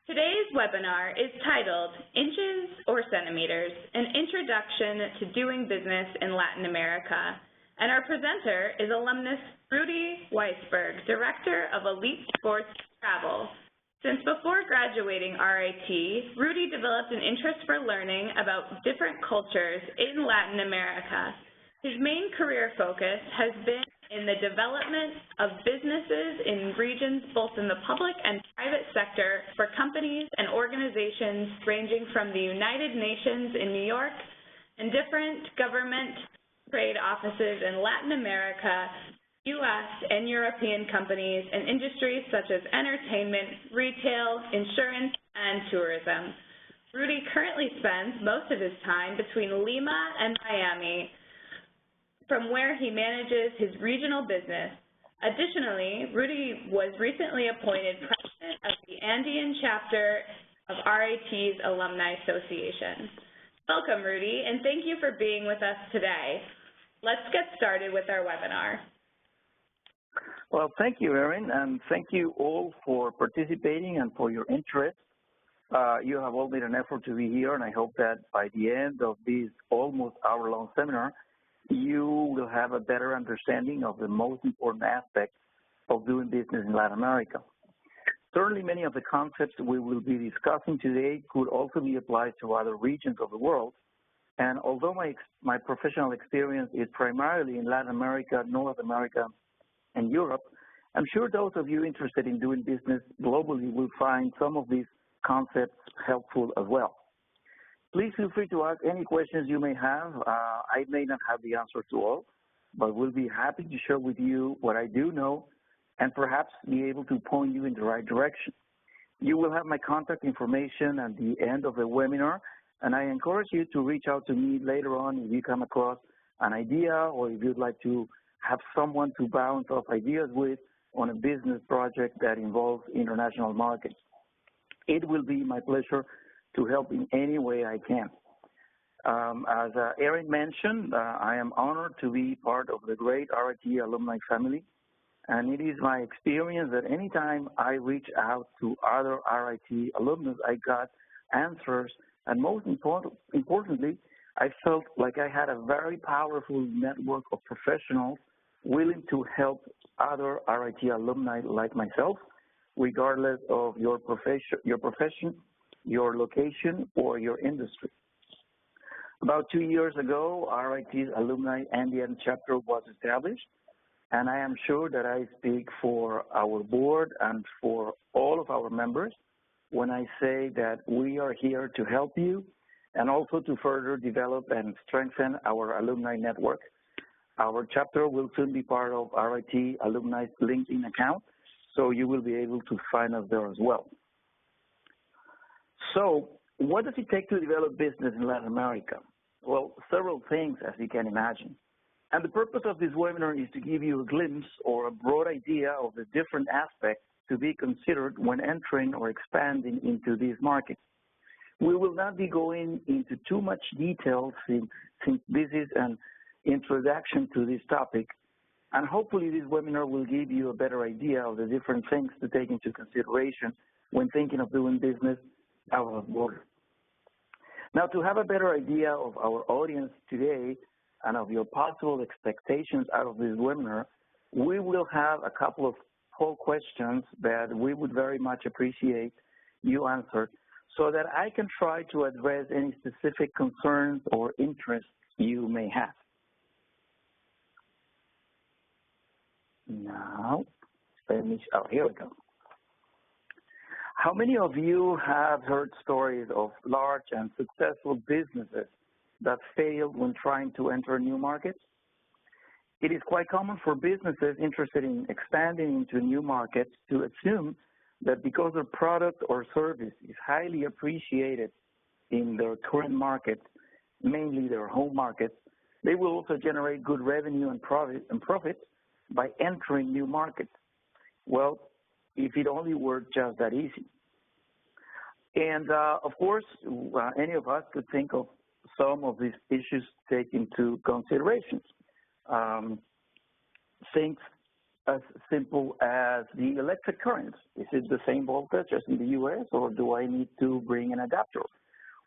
Today's webinar is titled Inches or Centimeters, an Introduction to Doing Business in Latin America, and our presenter is alumnus Rudy Weisberg, Director of Elite Sports Travel. Since before graduating RIT, Rudy developed an interest for learning about different cultures in Latin America. His main career focus has been in the development of businesses in regions both in the public and private sector for companies and organizations ranging from the United Nations in New York and different government trade offices in Latin America, U.S. and European companies in industries such as entertainment, retail, insurance, and tourism. Rudy currently spends most of his time between Lima and Miami, from where he manages his regional business. Additionally, Rudy was recently appointed president of the Andean chapter of RIT's Alumni Association. Welcome, Rudy, and thank you for being with us today. Let's get started with our webinar. Well, thank you, Erin, and thank you all for participating and for your interest. You have all made an effort to be here, and I hope that by the end of this almost hour-long seminar, you will have a better understanding of the most important aspects of doing business in Latin America. Certainly, many of the concepts we will be discussing today could also be applied to other regions of the world. And although my professional experience is primarily in Latin America, North America, and Europe, I'm sure those of you interested in doing business globally will find some of these concepts helpful as well. Please feel free to ask any questions you may have. I may not have the answer to all, but we'll be happy to share with you what I do know and perhaps be able to point you in the right direction. You will have my contact information at the end of the webinar, and I encourage you to reach out to me later on if you come across an idea or if you'd like to have someone to bounce off ideas with on a business project that involves international markets. It will be my pleasure to help in any way I can. As Erin mentioned, I am honored to be part of the great RIT alumni family, and it is my experience that anytime I reach out to other RIT alumnus, I got answers, and most importantly, I felt like I had a very powerful network of professionals willing to help other RIT alumni like myself, regardless of your profession, your location, or your industry. About 2 years ago, RIT's Alumni Andean chapter was established, and I am sure that I speak for our board and for all of our members when I say that we are here to help you and also to further develop and strengthen our alumni network. Our chapter will soon be part of RIT Alumni's LinkedIn account, so you will be able to find us there as well. So, what does it take to develop business in Latin America? Well, several things, as you can imagine. And the purpose of this webinar is to give you a glimpse or a broad idea of the different aspects to be considered when entering or expanding into these markets. We will not be going into too much detail since this is an introduction to this topic, and hopefully this webinar will give you a better idea of the different things to take into consideration when thinking of doing business out of border. Now, to have a better idea of our audience today and of your possible expectations out of this webinar, we will have a couple of poll questions that we would very much appreciate you answer so that I can try to address any specific concerns or interests you may have. Now, here we go. How many of you have heard stories of large and successful businesses that failed when trying to enter new markets? It is quite common for businesses interested in expanding into new markets to assume that because their product or service is highly appreciated in their current market, mainly their home market, they will also generate good revenue and profit by entering new markets. Well, if it only were just that easy. And of course, any of us could think of some of these issues take into consideration. Things as simple as the electric current. Is it the same voltage as in the U.S., or do I need to bring an adapter?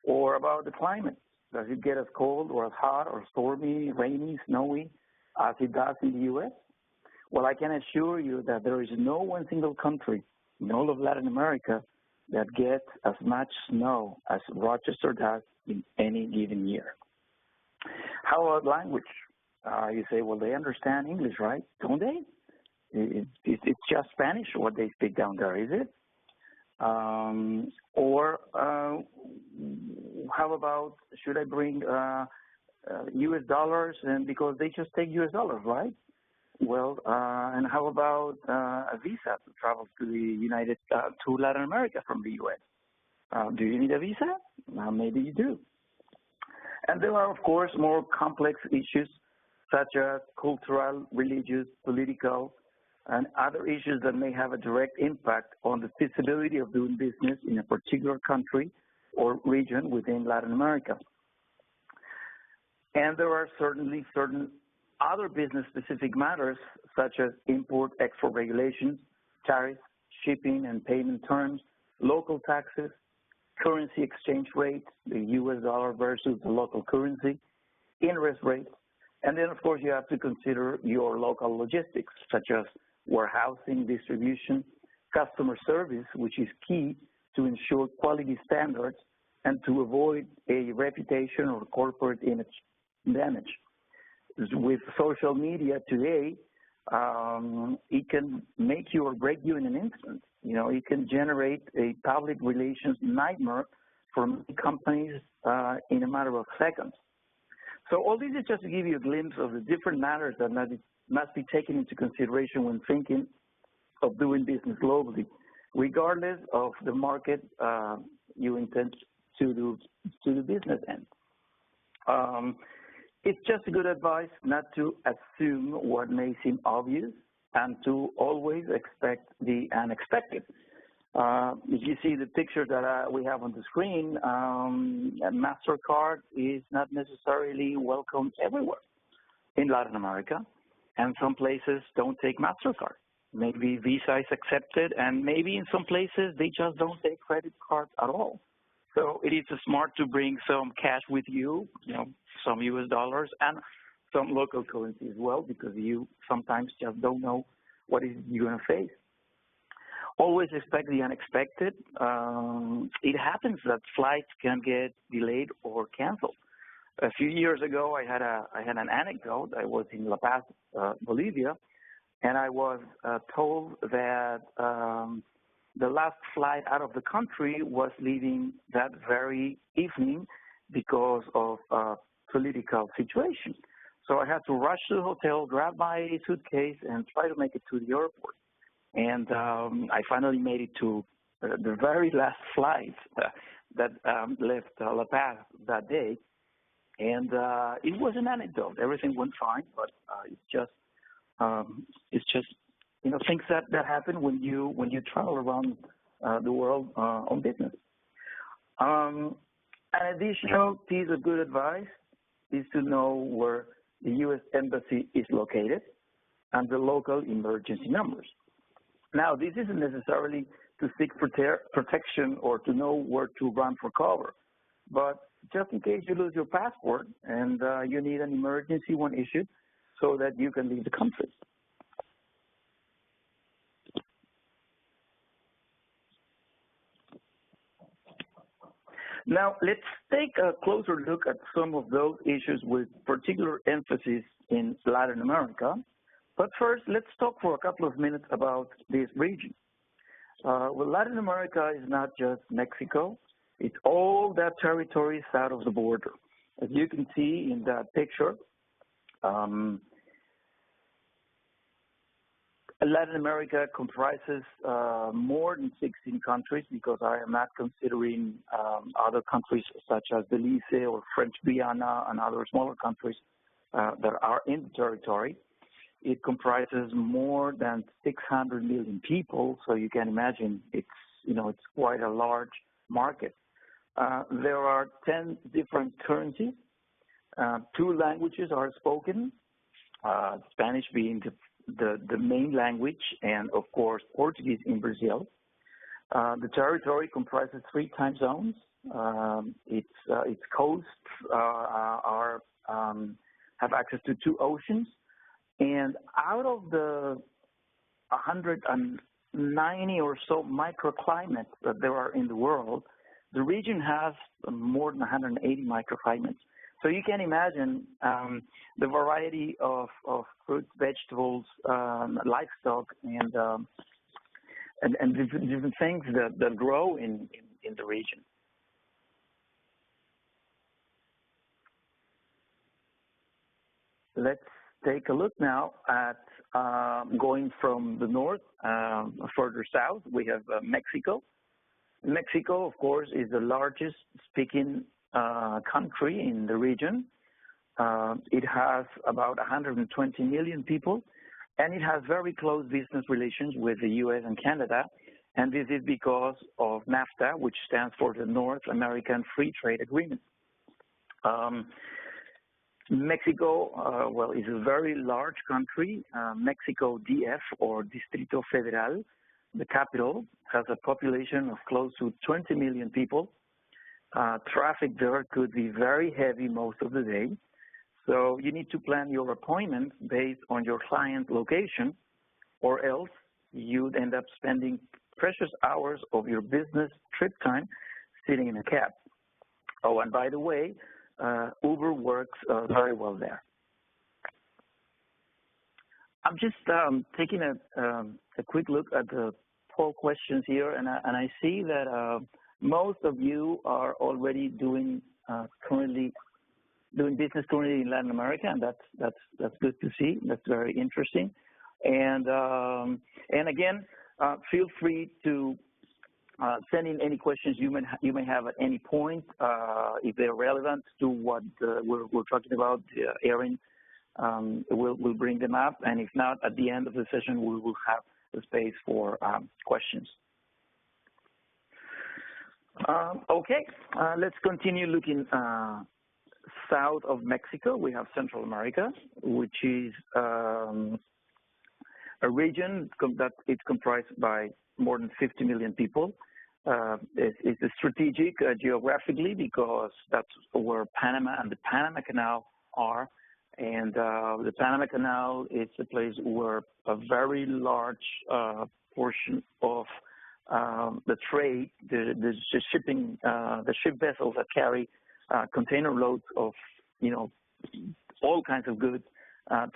Or about the climate. Does it get as cold or as hot or stormy, rainy, snowy as it does in the U.S.? Well, I can assure you that there is no one single country in all of Latin America that gets as much snow as Rochester does in any given year. How about language? You say, well, they understand English, right? Don't they? It's just Spanish what they speak down there, is it? Or how about, should I bring U.S. dollars, and because they just take U.S. dollars, right? Well, and how about a visa to travel to to Latin America from the U.S.? Do you need a visa? Maybe you do. And there are, of course, more complex issues such as cultural, religious, political, and other issues that may have a direct impact on the feasibility of doing business in a particular country or region within Latin America. And there are certainly certain other business-specific matters, such as import-export regulations, tariffs, shipping and payment terms, local taxes, currency exchange rates, the U.S. dollar versus the local currency, interest rates, and then, of course, you have to consider your local logistics, such as warehousing, distribution, customer service, which is key to ensure quality standards and to avoid a reputation or corporate image damage. With social media today, it can make you or break you in an instant. You know, it can generate a public relations nightmare for many companies in a matter of seconds. So all this is just to give you a glimpse of the different matters that must be taken into consideration when thinking of doing business globally, regardless of the market you intend to do business in. It's just good advice not to assume what may seem obvious and to always expect the unexpected. If you see the picture that we have on the screen, MasterCard is not necessarily welcome everywhere in Latin America, and some places don't take MasterCard. Maybe Visa is accepted, and maybe in some places they just don't take credit cards at all. So it is smart to bring some cash with you, some U.S. dollars and some local currency as well, because you sometimes just don't know what you're going to face. Always expect the unexpected. It happens that flights can get delayed or canceled. A few years ago, I had an anecdote. I was in La Paz, Bolivia, and I was told that the last flight out of the country was leaving that very evening because of a political situation. So I had to rush to the hotel, grab my suitcase, and try to make it to the airport. And I finally made it to the very last flight that left La Paz that day. And it was an anecdote. Everything went fine, but it's just things that happen when you travel around the world on business. An additional piece of good advice is to know where the U.S. Embassy is located and the local emergency numbers. Now, this isn't necessarily to seek protection or to know where to run for cover, but just in case you lose your passport and you need an emergency one issued so that you can leave the country. Now, let's take a closer look at some of those issues with particular emphasis in Latin America. But first, let's talk for a couple of minutes about this region. Well, Latin America is not just Mexico. It's all that territory south of the border. As you can see in that picture, Latin America comprises more than 16 countries, because I am not considering other countries such as Belize or French Guiana and other smaller countries that are in the territory. It comprises more than 600 million people, so you can imagine it's quite a large market. There are 10 different currencies. 2 languages are spoken, Spanish being the main language, and of course Portuguese in Brazil. The territory comprises 3 time zones. Its coasts have access to 2 oceans, and out of the 190 or so microclimates that there are in the world, the region has more than 180 microclimates. So you can imagine the variety of fruits, vegetables, livestock, and different things that grow in the region. Let's take a look now at going from the north further south. We have Mexico. Mexico, of course, is the largest speaking country in the region. It has about 120 million people, and it has very close business relations with the U.S. and Canada, and this is because of NAFTA, which stands for the North American Free Trade Agreement. Mexico, well, is a very large country. Mexico DF, or Distrito Federal, the capital, has a population of close to 20 million people. Traffic there could be very heavy most of the day. So you need to plan your appointments based on your client location, or else you'd end up spending precious hours of your business trip time sitting in a cab. Oh, and by the way, Uber works very well there. I'm just taking a quick look at the poll questions here, and I see that most of you are already doing business currently in Latin America, and that's good to see. That's very interesting. And again, feel free to send in any questions you may have at any point. If they're relevant to what we're talking about, Erin will bring them up, and if not, at the end of the session, we will have the space for questions. Okay, let's continue looking south of Mexico. We have Central America, which is a region that is comprised by more than 50 million people. It's strategic geographically because that's where Panama and the Panama Canal are. And the Panama Canal is a place where a very large portion of the trade, the shipping, the ship vessels that carry container loads of, all kinds of goods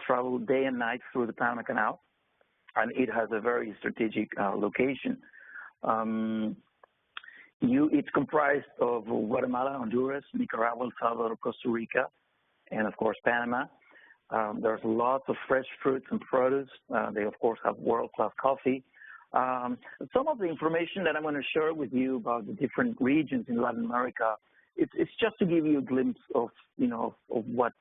travel day and night through the Panama Canal, and it has a very strategic location. It's comprised of Guatemala, Honduras, Nicaragua, El Salvador, Costa Rica, and of course Panama. There's lots of fresh fruits and produce. They of course have world-class coffee. Some of the information that I'm going to share with you about the different regions in Latin America, it's just to give you a glimpse of what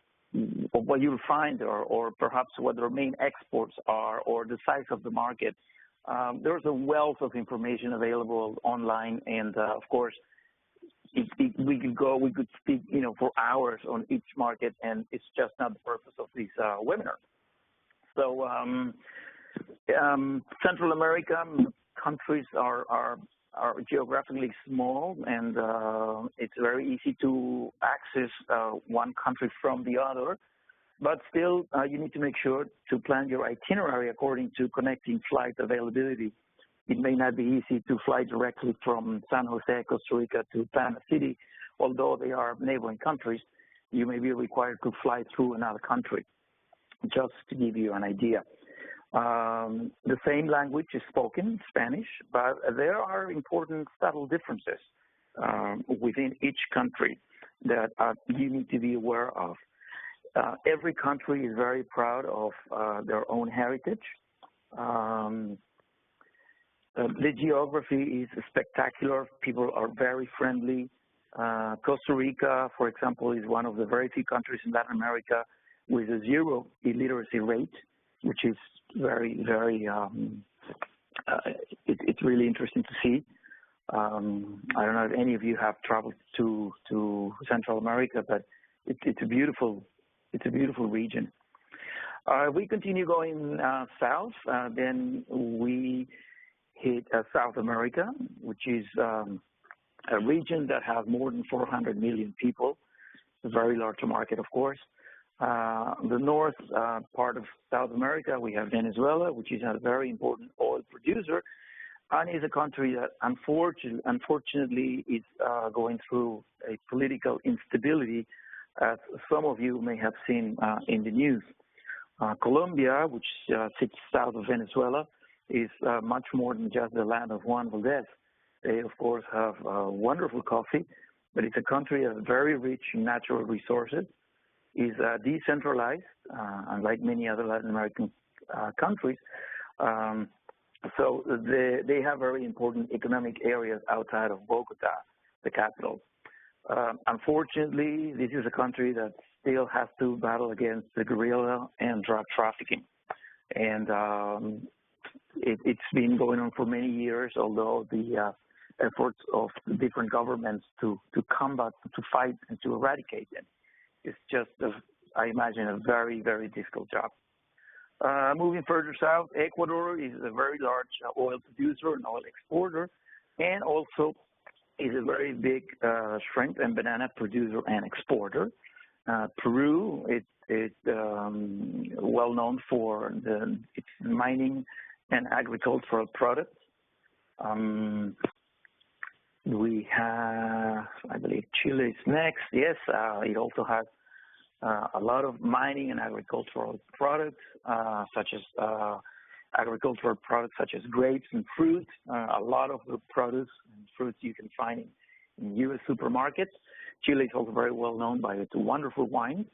you'll find, or perhaps what their main exports are, or the size of the market. There's a wealth of information available online, and of course, we could speak, for hours on each market, and it's just not the purpose of this webinar. So, Central America countries are geographically small, and it's very easy to access one country from the other. But still, you need to make sure to plan your itinerary according to connecting flight availability. It may not be easy to fly directly from San Jose, Costa Rica to Panama City. Although they are neighboring countries, you may be required to fly through another country, just to give you an idea. The same language is spoken, Spanish, but there are important subtle differences within each country that you need to be aware of. Every country is very proud of their own heritage. The geography is spectacular. People are very friendly. Costa Rica, for example, is one of the very few countries in Latin America with a 0 illiteracy rate, which is very, very, it's really interesting to see. I don't know if any of you have traveled to Central America, but it's a beautiful region. We continue going south, then we hit South America, which is a region that has more than 400 million people. It's a very large market, of course. The north part of South America, we have Venezuela, which is a very important oil producer, and is a country that unfortunately is going through a political instability, as some of you may have seen in the news. Colombia, which sits south of Venezuela, is much more than just the land of Juan Valdez. They, of course, have wonderful coffee, but it's a country that's very rich in natural resources, is decentralized, unlike many other Latin American countries. So they have very important economic areas outside of Bogota, the capital. Unfortunately, this is a country that still has to battle against the guerrilla and drug trafficking. And it's been going on for many years, although the efforts of the different governments to combat, to fight, and to eradicate them is just, I imagine, a very, very difficult job. Moving further south, Ecuador is a very large oil producer and oil exporter, and also is a very big shrimp and banana producer and exporter. Peru is well known for its mining and agricultural products. We have, I believe, Chile is next. Yes, it also has a lot of mining and agricultural products, such as grapes and fruit. A lot of the produce and fruits you can find in U.S. supermarkets. Chile is also very well known by its wonderful wines.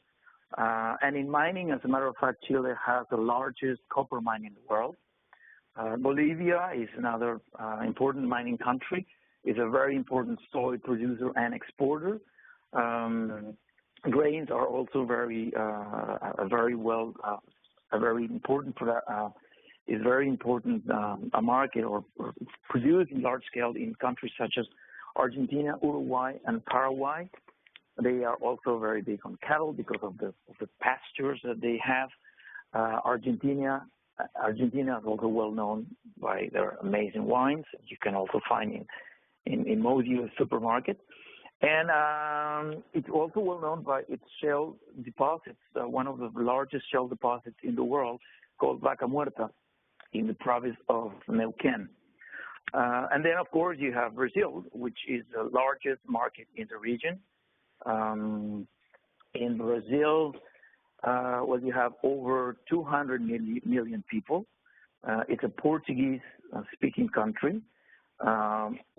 And in mining, as a matter of fact, Chile has the largest copper mine in the world. Bolivia is another important mining country. It's a very important soy producer and exporter. Grains are also very important a market or produced in large scale in countries such as Argentina, Uruguay, and Paraguay. They are also very big on cattle because of the pastures that they have. Argentina is also well known by their amazing wines. You can also find in most U.S. supermarkets. And it's also well known by its shale deposits, one of the largest shale deposits in the world called Vaca Muerta in the province of Neuquén. And then, of course, you have Brazil, which is the largest market in the region. In Brazil, you have over 200 million people. It's a Portuguese-speaking country.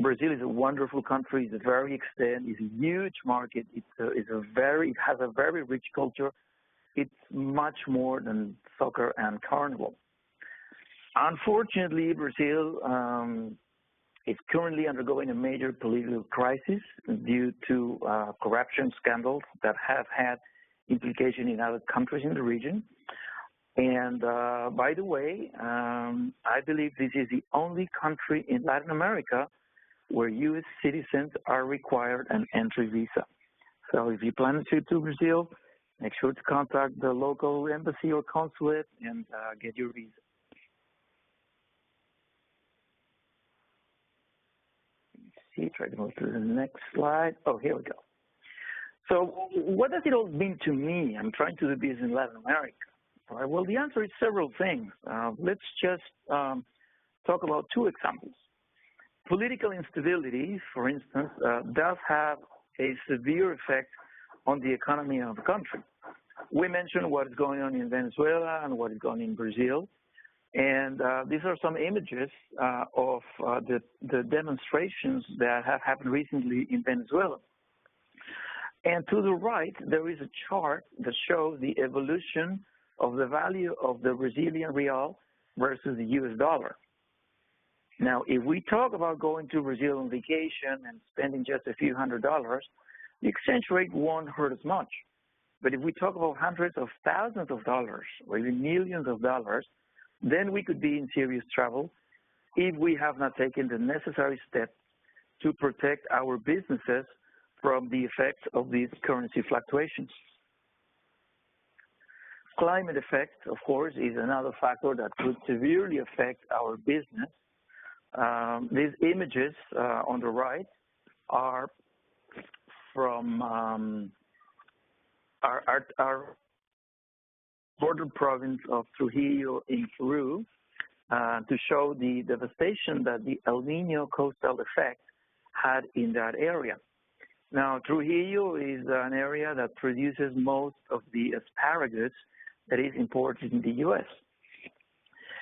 Brazil is a wonderful country. It's very extended. It's a huge market. It has a very rich culture. It's much more than soccer and carnival. Unfortunately, Brazil is currently undergoing a major political crisis due to corruption scandals that have had implication in other countries in the region. And by the way, I believe this is the only country in Latin America where U.S. citizens are required an entry visa. So if you plan a trip to Brazil, make sure to contact the local embassy or consulate and get your visa. Try to move to the next slide. Oh, here we go. So what does it all mean to me? I'm trying to do business in Latin America. All right, well, the answer is several things. Let's just talk about two examples. Political instability, for instance, does have a severe effect on the economy of the country. We mentioned what is going on in Venezuela and what is going on in Brazil. And these are some images of the demonstrations that have happened recently in Venezuela. And to the right, there is a chart that shows the evolution of the value of the Brazilian real versus the U.S. dollar. Now, if we talk about going to Brazil on vacation and spending just a few $100s, the exchange rate won't hurt as much. But if we talk about hundreds of thousands of dollars or even millions of dollars, then we could be in serious trouble if we have not taken the necessary steps to protect our businesses from the effects of these currency fluctuations. Climate effect, of course, is another factor that could severely affect our business. These images on the right are from our border province of Trujillo in Peru to show the devastation that the El Nino coastal effect had in that area. Now, Trujillo is an area that produces most of the asparagus that is imported in the U.S.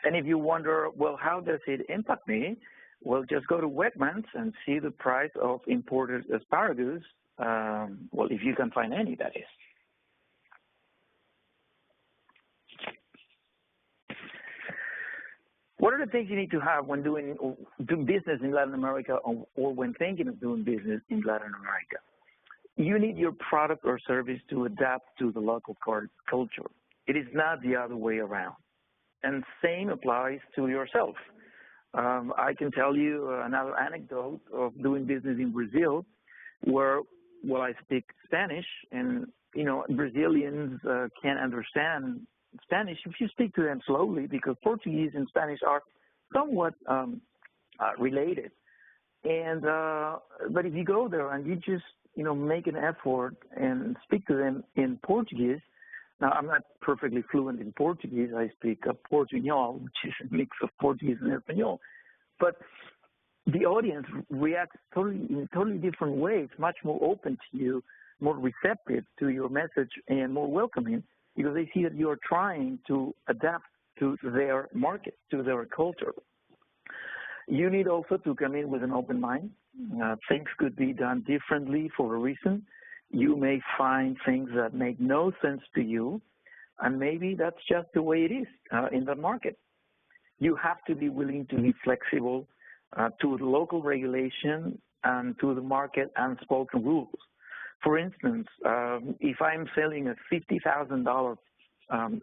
And if you wonder, well, how does it impact me? Well, just go to Wegmans and see the price of imported asparagus, well, if you can find any, that is. What are the things you need to have when doing business in Latin America or when thinking of doing business in Latin America? You need your product or service to adapt to the local culture. It is not the other way around. And same applies to yourself. I can tell you another anecdote of doing business in Brazil where, well, I speak Spanish and, you know, Brazilians can't understand Spanish if you speak to them slowly because Portuguese and Spanish are somewhat related. And but if you go there and you just, you know, make an effort and speak to them in Portuguese. Now, I'm not perfectly fluent in Portuguese. I speak Portuñol, which is a mix of Portuguese and Espanol. But the audience reacts in totally different ways, much more open to you, more receptive to your message, and more welcoming because they see that you're trying to adapt to their market, to their culture. You need also to come in with an open mind. Things could be done differently for a reason. You may find things that make no sense to you, and maybe that's just the way it is in the market. You have to be willing to be flexible to the local regulation and to the market unspoken rules. For instance, if I'm selling a $50,000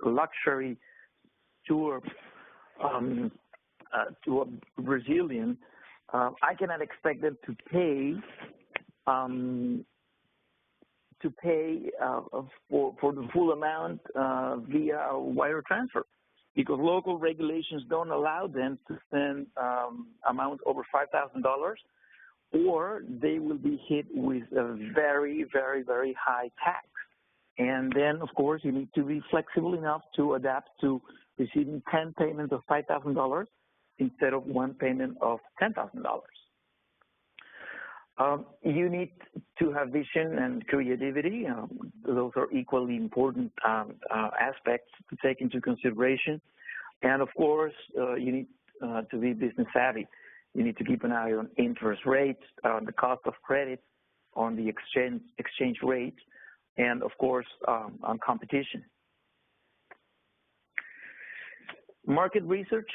luxury tour to a Brazilian, I cannot expect them to pay for the full amount via wire transfer, because local regulations don't allow them to send amounts over $5,000, or they will be hit with a very, very, very high tax. And then, of course, you need to be flexible enough to adapt to receiving 10 payments of $5,000 instead of one payment of $10,000. You need to have vision and creativity. Those are equally important aspects to take into consideration. And of course, you need to be business savvy. You need to keep an eye on interest rates, on the cost of credit, on the exchange rates, and of course, on competition. Market research,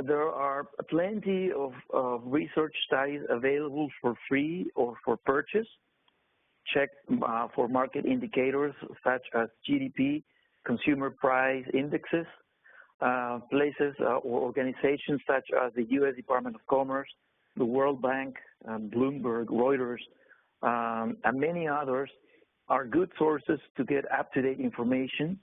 there are plenty of research studies available for free or for purchase. Check for market indicators such as GDP, consumer price indexes, places or organizations such as the U.S. Department of Commerce, the World Bank, Bloomberg, Reuters, and many others are good sources to get up-to-date information.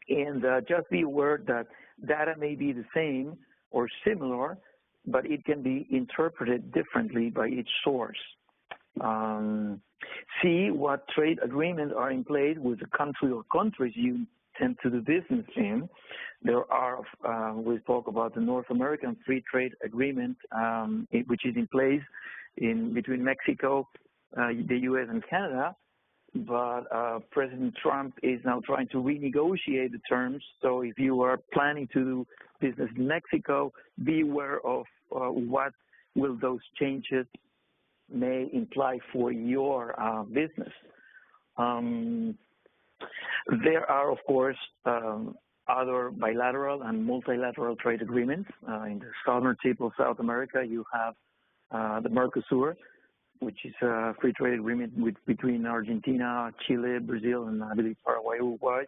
And just be aware that data may be the same or similar, but it can be interpreted differently by each source. See what trade agreements are in place with the country or countries you tend to do business in. There are, we spoke about the North American Free Trade Agreement, which is in place between Mexico, the U.S., and Canada. But President Trump is now trying to renegotiate the terms. So if you are planning to do business in Mexico, be aware of what will those changes may imply for your business. There are, of course, other bilateral and multilateral trade agreements. In the southern tip of South America, you have the Mercosur, which is a free trade agreement between Argentina, Chile, Brazil, and I believe Paraguay, Uruguay.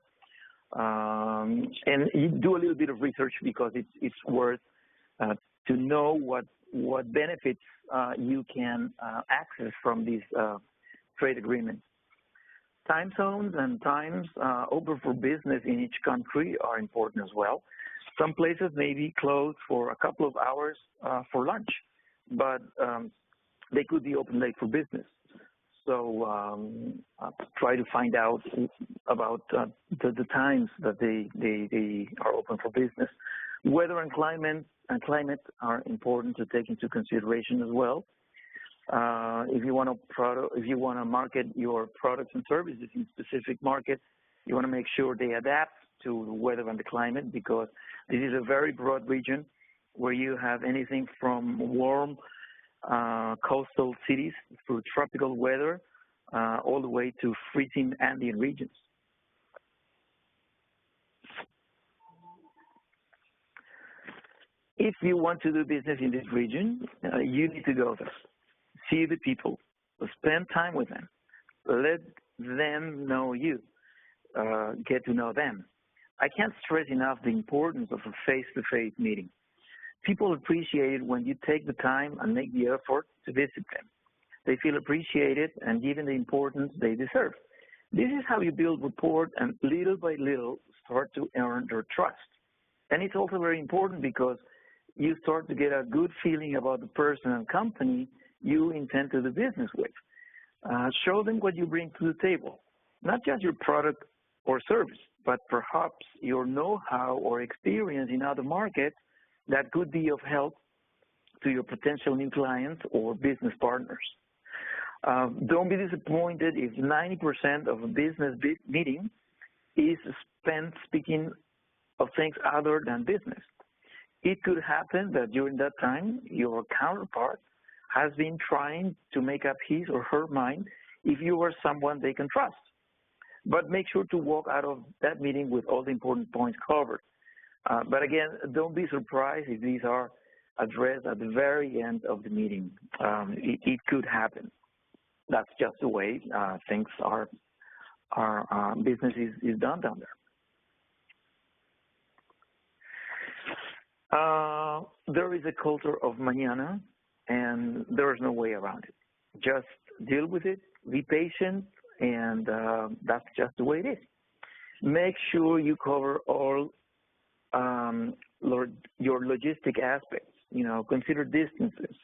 And you do a little bit of research because it's worth to know what benefits you can access from these trade agreements. Time zones and times open for business in each country are important as well. Some places may be closed for a couple of hours for lunch, but they could be open late for business. So try to find out about the times that they are open for business. Weather and climate are important to take into consideration as well. If you want to market your products and services in specific markets, you want to make sure they adapt to the weather and the climate, because this is a very broad region where you have anything from warm coastal cities through tropical weather all the way to freezing Andean regions. If you want to do business in this region, you need to go there. See the people, spend time with them, let them know you, get to know them. I can't stress enough the importance of a face-to-face meeting. People appreciate it when you take the time and make the effort to visit them. They feel appreciated and given the importance they deserve. This is how you build rapport and little by little start to earn their trust. And it's also very important because you start to get a good feeling about the person and company you intend to do business with. Show them what you bring to the table, not just your product or service, but perhaps your know-how or experience in other markets that could be of help to your potential new clients or business partners. Don't be disappointed if 90% of a business meeting is spent speaking of things other than business. It could happen that during that time, your counterpart has been trying to make up his or her mind if you are someone they can trust. But make sure to walk out of that meeting with all the important points covered. But again, don't be surprised if these are addressed at the very end of the meeting. It could happen. That's just the way things are. Business is done down there. There is a culture of mañana, and there is no way around it. Just deal with it, be patient, and that's just the way it is. Make sure you cover all your logistic aspects. Consider distances,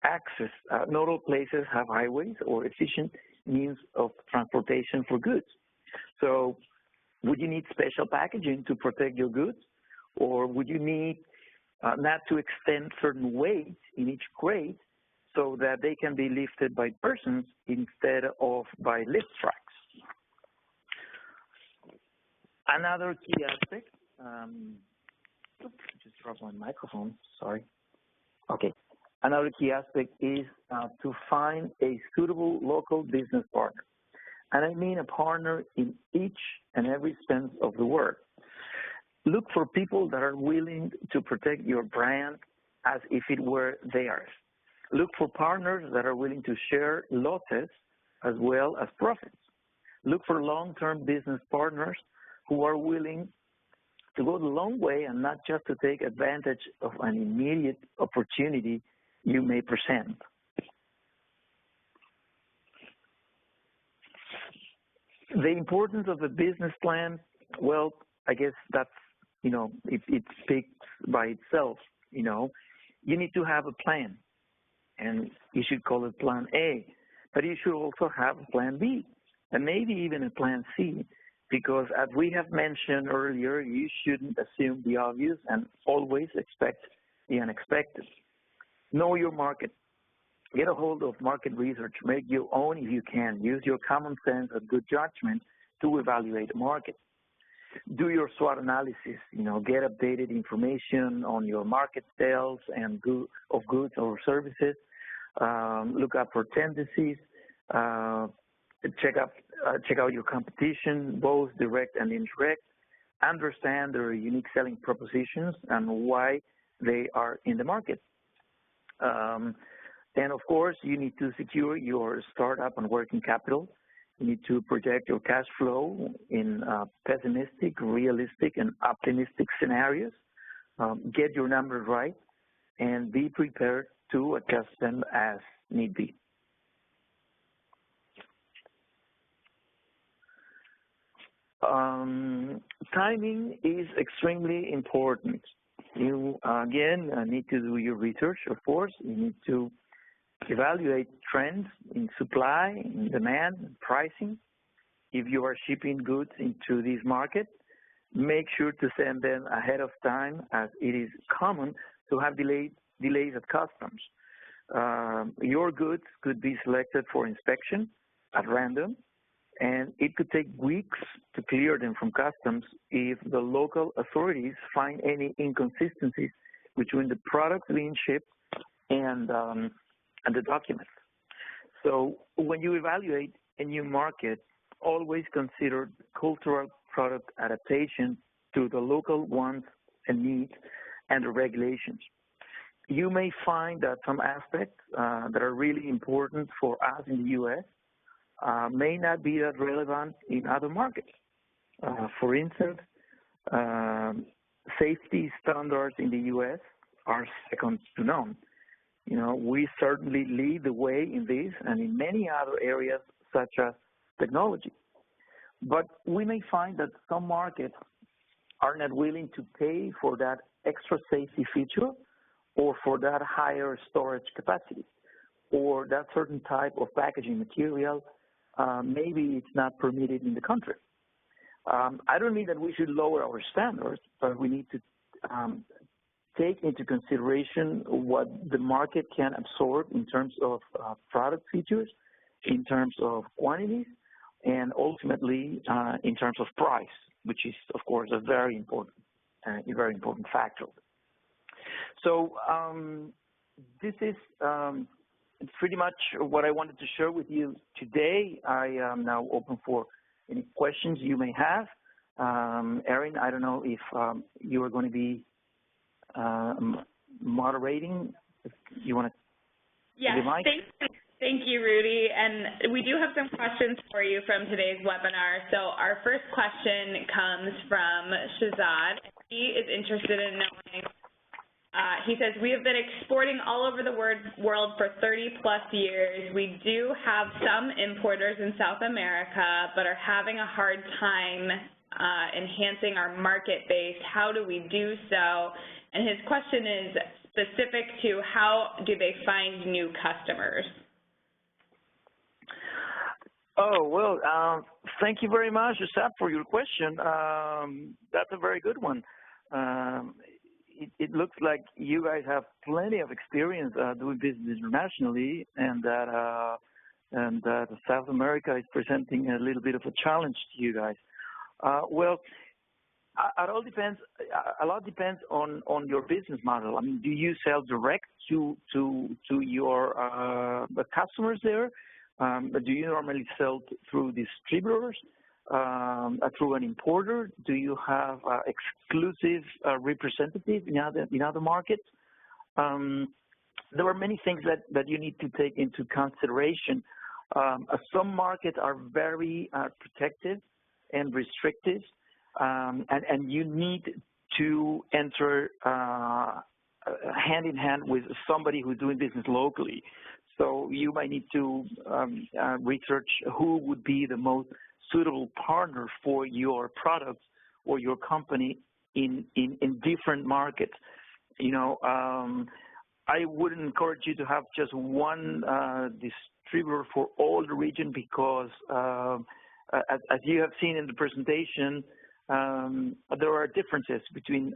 access. Not all places have highways or efficient means of transportation for goods. So would you need special packaging to protect your goods? Or would you need not to extend certain weights in each crate so that they can be lifted by persons instead of by lift trucks? Another key aspect, just dropped my microphone, sorry. Okay. Another key aspect is to find a suitable local business partner. And I mean a partner in each and every sense of the word. Look for people that are willing to protect your brand as if it were theirs. Look for partners that are willing to share losses as well as profits. Look for long-term business partners who are willing to go the long way and not just to take advantage of an immediate opportunity you may present. The importance of a business plan, well, I guess that's, it speaks by itself, You need to have a plan, and you should call it Plan A, but you should also have a Plan B, and maybe even a Plan C, because as we have mentioned earlier, you shouldn't assume the obvious and always expect the unexpected. Know your market. Get a hold of market research. Make your own if you can. Use your common sense and good judgment to evaluate the market. Do your SWOT analysis. Get updated information on your market sales and of goods or services. Look up for tendencies. Check out your competition, both direct and indirect. Understand their unique selling propositions and why they are in the market. And of course, you need to secure your startup and working capital. You need to project your cash flow in pessimistic, realistic, and optimistic scenarios. Get your numbers right, and be prepared to adjust them as need be. timing is extremely important. You, again, need to do your research, of course. You need to evaluate trends in supply, in demand, and pricing. If you are shipping goods into this market, make sure to send them ahead of time, as it is common to have delays at customs. Your goods could be selected for inspection at random, and it could take weeks to clear them from customs if the local authorities find any inconsistencies between the products being shipped and the documents. So when you evaluate a new market, always consider cultural product adaptation to the local wants and needs and the regulations. You may find that some aspects that are really important for us in the U.S. May not be that relevant in other markets. For instance, safety standards in the U.S. are second to none. You know, we certainly lead the way in this and in many other areas such as technology. But we may find that some markets are not willing to pay for that extra safety feature or for that higher storage capacity or that certain type of packaging material. Maybe it's not permitted in the country. I don't mean that we should lower our standards, but we need to take into consideration what the market can absorb in terms of product features, in terms of quantities, and ultimately in terms of price, which is, of course, a very important factor. So this is pretty much what I wanted to share with you today. I am now open for any questions you may have. Erin, I don't know if you are going to be moderating. If you want to Yes, thank you, Rudy. And we do have some questions for you from today's webinar. So our first question comes from Shazad. He is interested in knowing, he says, we have been exporting all over the world for 30-plus years. We do have some importers in South America, but are having a hard time enhancing our market base. How do we do so? And his question is specific to how do they find new customers? Oh, well, thank you very much, Yusuf, for your question. That's a very good one. It looks like you guys have plenty of experience doing business internationally, and that South America is presenting a little bit of a challenge to you guys. Well, it all depends. A lot depends on your business model. I mean, do you sell direct to your the customers there? Do you normally sell through distributors, through an importer? Do you have exclusive representatives in other markets? There are many things that you need to take into consideration. Some markets are very protective and restrictive, and you need to enter hand in hand with somebody who's doing business locally. So you might need to research who would be the most suitable partner for your products or your company in different markets. You know, I wouldn't encourage you to have just one distributor for all the region because, as you have seen in the presentation, there are differences between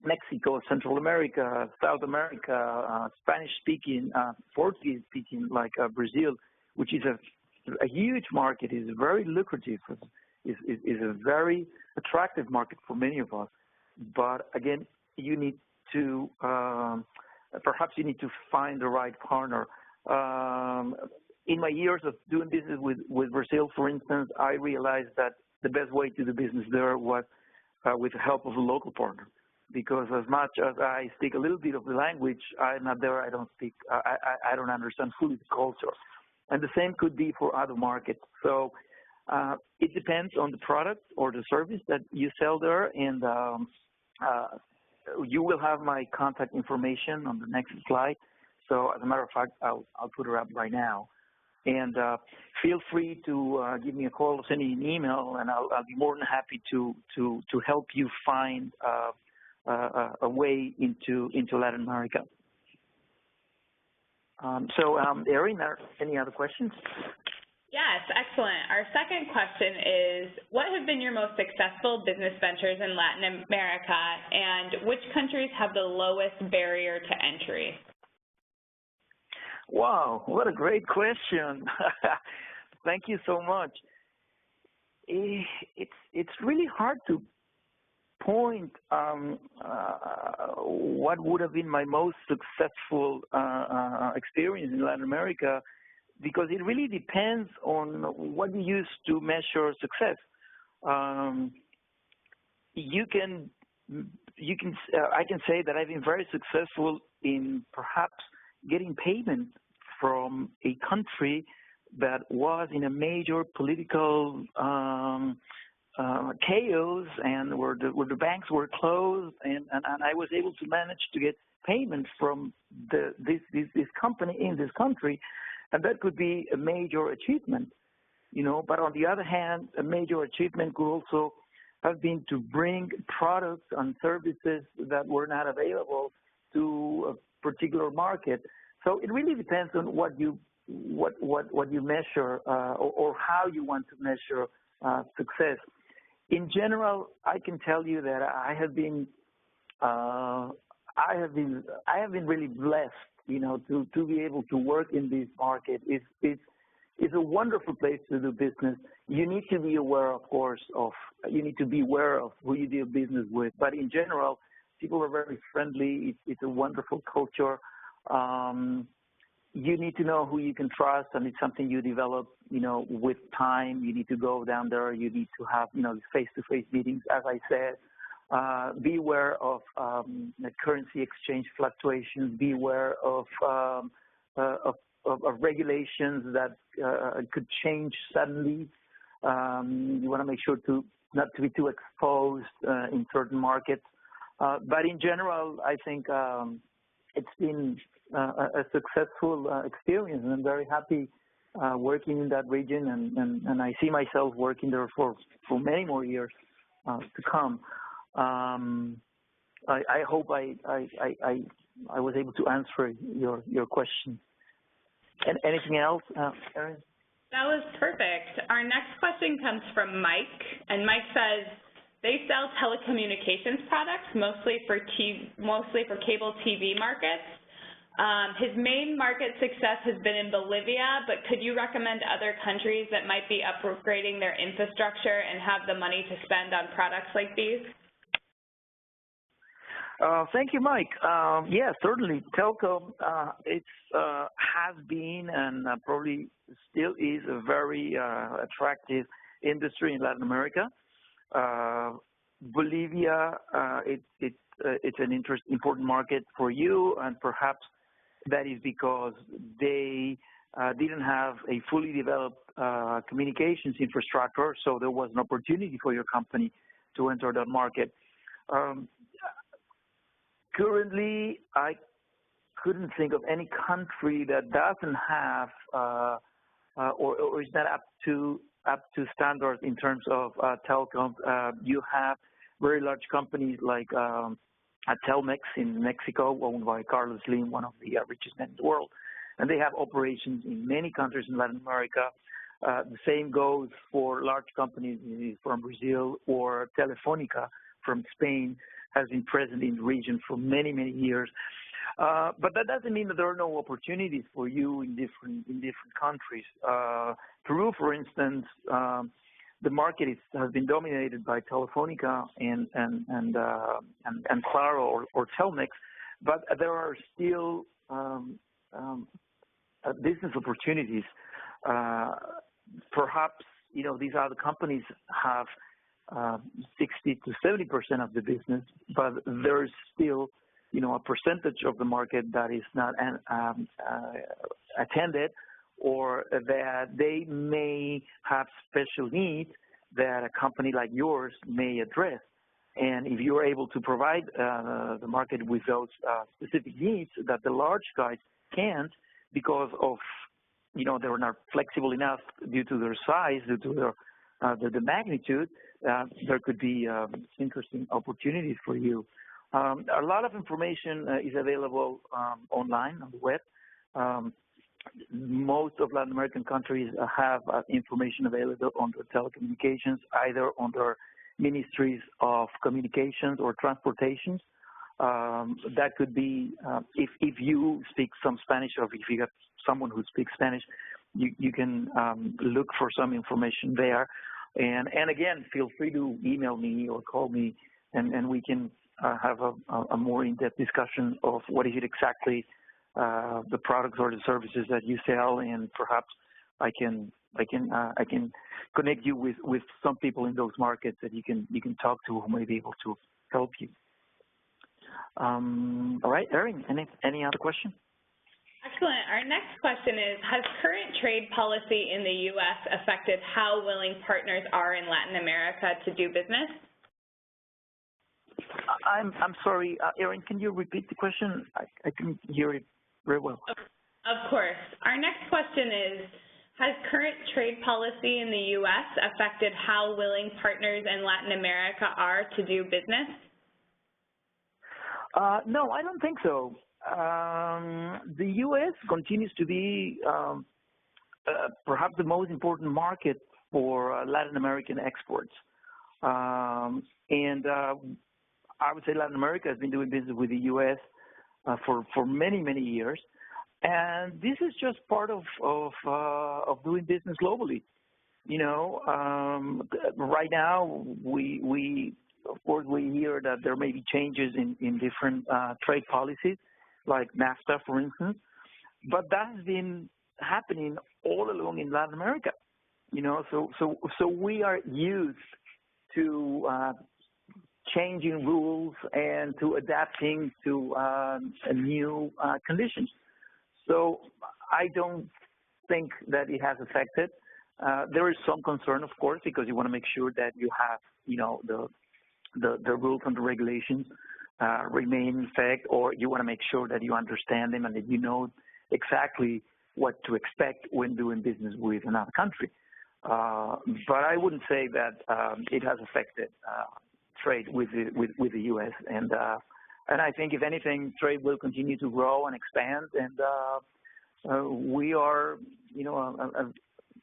Mexico, Central America, South America, Spanish-speaking, Portuguese-speaking, like Brazil, which is a huge market, is very lucrative, is a very attractive market for many of us. But again, you need to perhaps you need to find the right partner. In my years of doing business with Brazil, for instance, I realized that the best way to do business there was with the help of a local partner. Because as much as I speak a little bit of the language, I'm not there. I don't speak. I don't understand fully the culture, and the same could be for other markets. So it depends on the product or the service that you sell there, and you will have my contact information on the next slide. So as a matter of fact, I'll put her up right now. And feel free to give me a call or send me an email, and I'll be more than happy to help you find a way into Latin America. Erin, are any other questions? Yes, excellent. Our second question is, what have been your most successful business ventures in Latin America, and which countries have the lowest barrier to entry? Wow, what a great question. Thank you so much. It's really hard to point what would have been my most successful experience in Latin America, because it really depends on what you use to measure success. I can say that I've been very successful in perhaps getting payment from a country that was in a major political chaos, and where the banks were closed, and I was able to manage to get payment from this company in this country, and that could be a major achievement, you know. But on the other hand, a major achievement could also have been to bring products and services that were not available to a particular market. So it really depends on what you measure or how you want to measure success. In general, I can tell you that I have been really blessed, you know, to be able to work in this market. It's a wonderful place to do business. You need to be aware, of course, you need to be aware of who you do business with. But in general, people are very friendly. It's a wonderful culture. You need to know who you can trust, and it's something you develop, you know, with time. You need to go down there. You need to have, you know, face-to-face meetings, as I said. Be aware of the currency exchange fluctuations. Be aware of regulations that could change suddenly. You want to make sure not to be too exposed in certain markets. But in general, I think it's been a successful experience, and I'm very happy working in that region, and I see myself working there for many more years to come. I hope I was able to answer your question. And anything else, Erin? That was perfect. Our next question comes from Mike, and Mike says they sell telecommunications products mostly for cable TV markets. His main market success has been in Bolivia, but could you recommend other countries that might be upgrading their infrastructure and have the money to spend on products like these? Thank you, Mike. Yeah, certainly. Telecom has been and probably still is a very attractive industry in Latin America. Bolivia, it's an important market for you, and perhaps that is because they didn't have a fully developed communications infrastructure, so there was an opportunity for your company to enter that market. Currently, I couldn't think of any country that doesn't have or is not up to standards in terms of telecom. You have very large companies like Telmex in Mexico, owned by Carlos Slim, one of the richest men in the world, and they have operations in many countries in Latin America. The same goes for large companies from Brazil, or Telefonica from Spain has been present in the region for many, many years. But that doesn't mean that there are no opportunities for you in different countries. Peru, for instance, the market has been dominated by Telefonica and Claro or Telmex, but there are still business opportunities. Perhaps, you know, these other companies have 60 to 70% of the business, but there's still, you know, a percentage of the market that is not attended, or that they may have special needs that a company like yours may address. And if you're able to provide the market with those specific needs that the large guys can't, because of they were not flexible enough due to their size, due to the magnitude, there could be interesting opportunities for you. A lot of information is available online on the web. Most of Latin American countries have information available on their telecommunications, either on their ministries of communications or transportations. That could be, if you speak some Spanish, or if you have someone who speaks Spanish, you can look for some information there. And again, feel free to email me or call me, and we can have a more in-depth discussion of what is it exactly, the products or the services that you sell, and perhaps I can connect you with some people in those markets that you can talk to who may be able to help you. All right, Erin, any other question? Excellent. Our next question is, has current trade policy in the U.S. affected how willing partners are in Latin America to do business? I'm sorry, Erin, can you repeat the question? I couldn't hear it very well. Of course. Our next question is, has current trade policy in the U.S. affected how willing partners in Latin America are to do business? No, I don't think so. The U.S. continues to be perhaps the most important market for Latin American exports. And I would say Latin America has been doing business with the U.S. For many, many years. And this is just part of doing business globally. Right now, of course, we hear that there may be changes in different trade policies, like NAFTA, for instance, but that has been happening all along in Latin America. So we are used to changing rules and to adapting to new conditions. So I don't think that it has affected. There is some concern, of course, because you want to make sure that you have, the rules and the regulations remain in effect, or you want to make sure that you understand them and that you know exactly what to expect when doing business with another country. But I wouldn't say that it has affected trade with the U.S. And I think, if anything, trade will continue to grow and expand. And we are,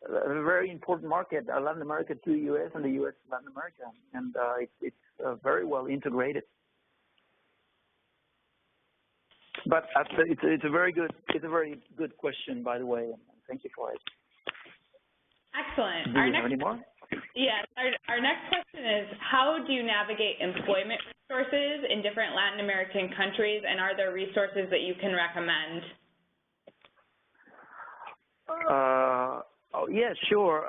a very important market, Latin America to the U.S. and the U.S. to Latin America, and it's very well integrated. But it's a very good question, by the way, and thank you for it. Excellent. Do you have any more? Yes. Our next question is, how do you navigate employment resources in different Latin American countries, and are there resources that you can recommend? Yeah, sure.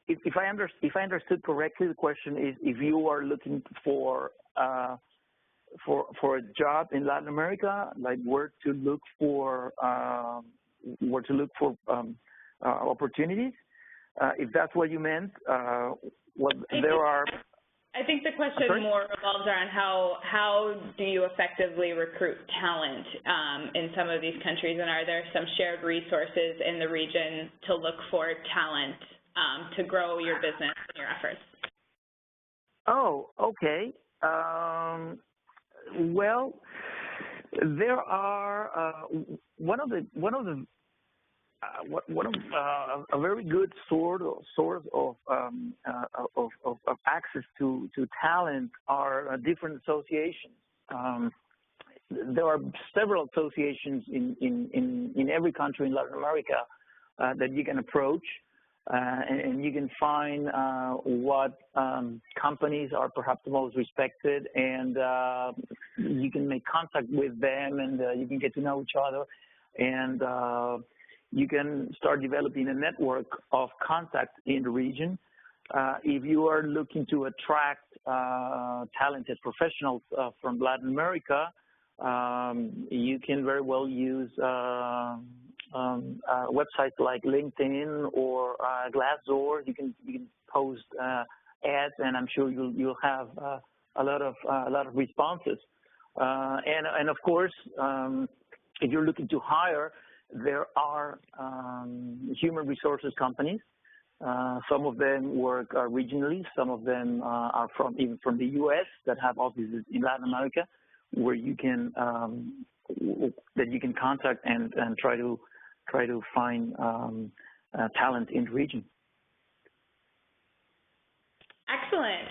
If I understood correctly, the question is, if you are looking for a job in Latin America, like where to look for opportunities. If that's what you meant, there are. I think the question more revolves around how do you effectively recruit talent in some of these countries, and are there some shared resources in the region to look for talent to grow your business and your efforts? Oh, okay. Well, there are a very good source of access to talent are different associations. There are several associations in every country in Latin America that you can approach, and you can find what companies are perhaps the most respected, and you can make contact with them, and you can get to know each other, and you can start developing a network of contacts in the region. If you are looking to attract talented professionals from Latin America, you can very well use websites like LinkedIn or Glassdoor. You can post ads, and I'm sure you'll have a lot of responses. And of course, if you're looking to hire, there are human resources companies. Some of them work regionally. Some of them are even from the U.S. that have offices in Latin America, where you can that you can contact and try to find talent in the region. Excellent.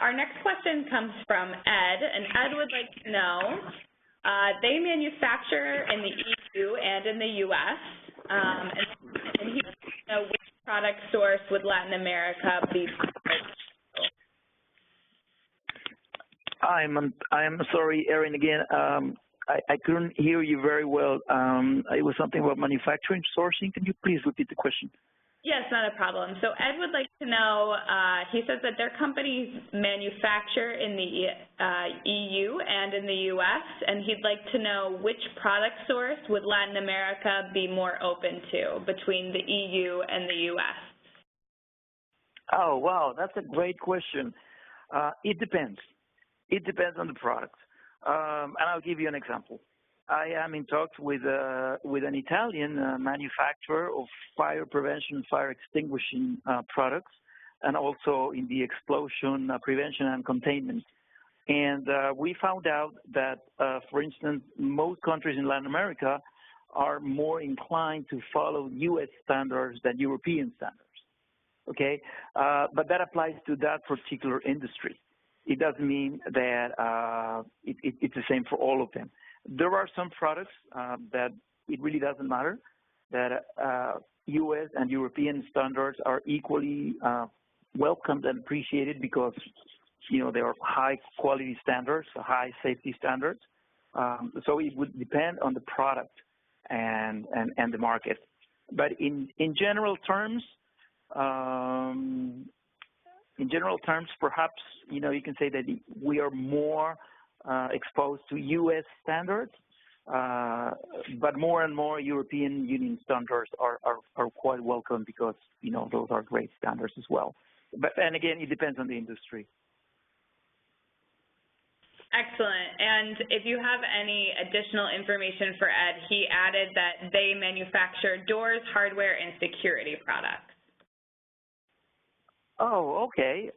Our next question comes from Ed, and Ed would like to know, they manufacture in the EU and in the U.S., and he wants to know which product source would Latin America be? I'm sorry, Erin, again. I couldn't hear you very well. It was something about manufacturing sourcing. Can you please repeat the question? Yes, not a problem. So Ed would like to know, he says that their companies manufacture in the EU and in the U.S., and he'd like to know which product source would Latin America be more open to between the EU and the U.S.? Oh, wow, that's a great question. It depends. It depends on the product. And I'll give you an example. I am in talks with an Italian manufacturer of fire prevention, fire extinguishing products, and also in the explosion prevention and containment. And we found out that, for instance, most countries in Latin America are more inclined to follow U.S. standards than European standards. Okay, but that applies to that particular industry. It doesn't mean that it's the same for all of them. There are some products that it really doesn't matter, that U.S. and European standards are equally welcomed and appreciated because, you know, they are high quality standards, high safety standards. So it would depend on the product and the market. But in general terms, perhaps, you know, you can say that we are more exposed to U.S. standards, but more and more European Union standards are quite welcome because, you know, those are great standards as well. But, and again, it depends on the industry. Excellent. And if you have any additional information for Ed, he added that they manufacture doors, hardware, and security products. Oh, okay.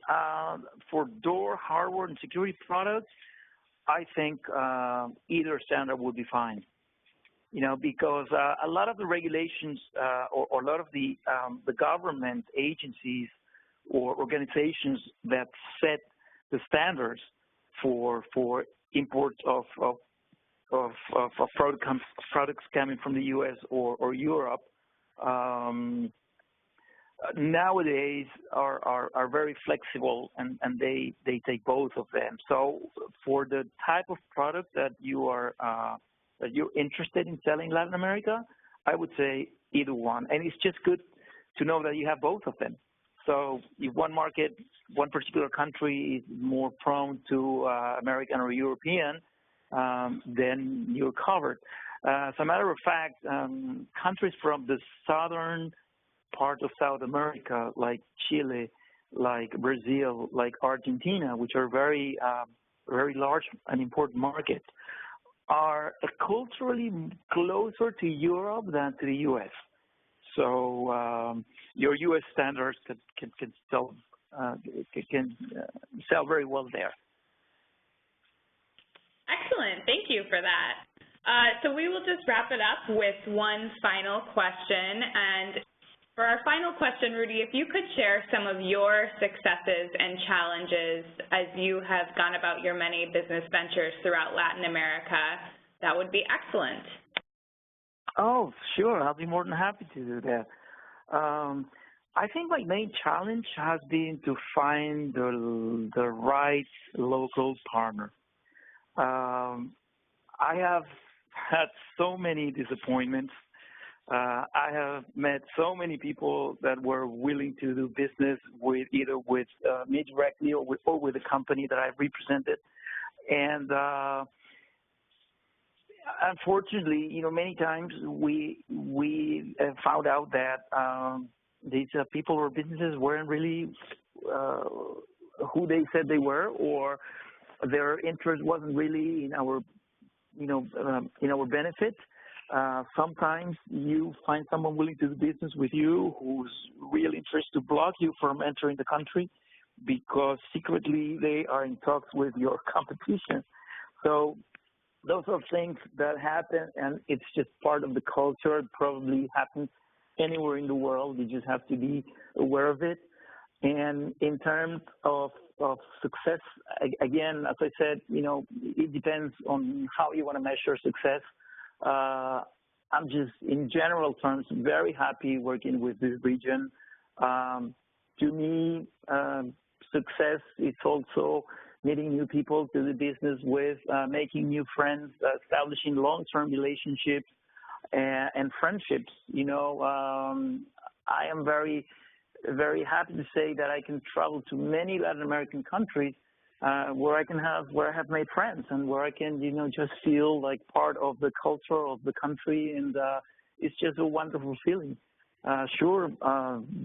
For door, hardware, and security products, I think either standard would be fine. You know, because a lot of the regulations or a lot of the government agencies or organizations that set the standards for import of products coming from the U.S. or Europe nowadays are very flexible and they take both of them. So for the type of product that you're interested in selling in Latin America, I would say either one. And it's just good to know that you have both of them. So if one market, one particular country is more prone to American or European, then you're covered. As a matter of fact, countries from the southern part of South America, like Chile, like Brazil, like Argentina, which are very large and important markets, are culturally closer to Europe than to the U.S. So your U.S. standards can sell very well there. Excellent. Thank you for that. So we will just wrap it up with one final question. And for our final question, Rudy, if you could share some of your successes and challenges as you have gone about your many business ventures throughout Latin America, that would be excellent. Oh, sure. I'll be more than happy to do that. I think my main challenge has been to find the right local partner. I have had so many disappointments. I have met so many people that were willing to do business with either with me directly or with the company that I've represented. And unfortunately, you know, many times we found out that these people or businesses weren't really who they said they were, or their interest wasn't really in our, in our benefit. Sometimes you find someone willing to do business with you who's really interested to block you from entering the country because secretly they are in talks with your competition. So those are things that happen, and it's just part of the culture. It probably happens anywhere in the world. You just have to be aware of it. And in terms of success, again, as I said, it depends on how you want to measure success. I'm just, in general terms, very happy working with this region. To me, success is also meeting new people to do business with, making new friends, establishing long-term relationships and friendships. I am very, very happy to say that I can travel to many Latin American countries where I have made friends and where I can, just feel like part of the culture of the country, and it's just a wonderful feeling. Sure,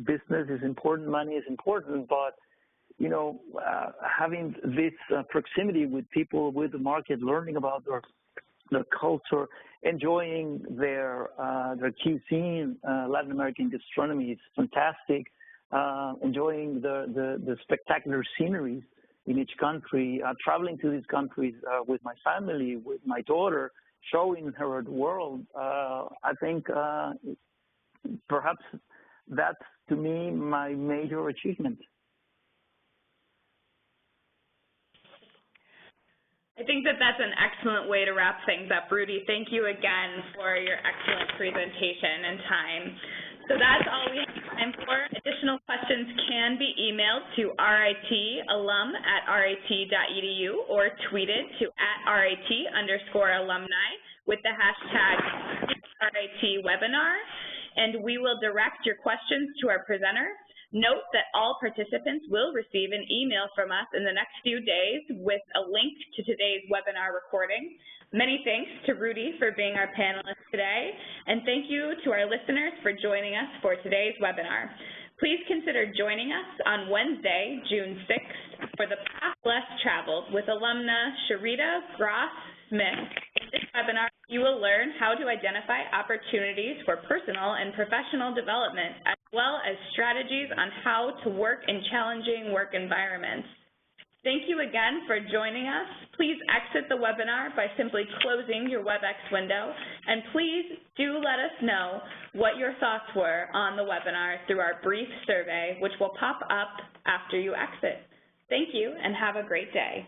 business is important, money is important, but having this proximity with people, with the market, learning about their culture, enjoying their cuisine, Latin American gastronomy is fantastic. Enjoying the spectacular sceneries in each country, traveling to these countries with my family, with my daughter, showing her the world. I think perhaps that's, to me, my major achievement. I think that's an excellent way to wrap things up, Rudy. Thank you again for your excellent presentation and time. So that's all we have time for. Additional questions can be emailed to ritalum@rit.edu or tweeted to @rit_alumni with the hashtag #RITwebinar, and we will direct your questions to our presenter. Note that all participants will receive an email from us in the next few days with a link to today's webinar recording. Many thanks to Rudy for being our panelist today, and thank you to our listeners for joining us for today's webinar. Please consider joining us on Wednesday, June 6th for the Path Less Traveled with alumna Sharita Gross-Smith. In this webinar, you will learn how to identify opportunities for personal and professional development, as well as strategies on how to work in challenging work environments. Thank you again for joining us. Please exit the webinar by simply closing your WebEx window, and please do let us know what your thoughts were on the webinar through our brief survey, which will pop up after you exit. Thank you, and have a great day.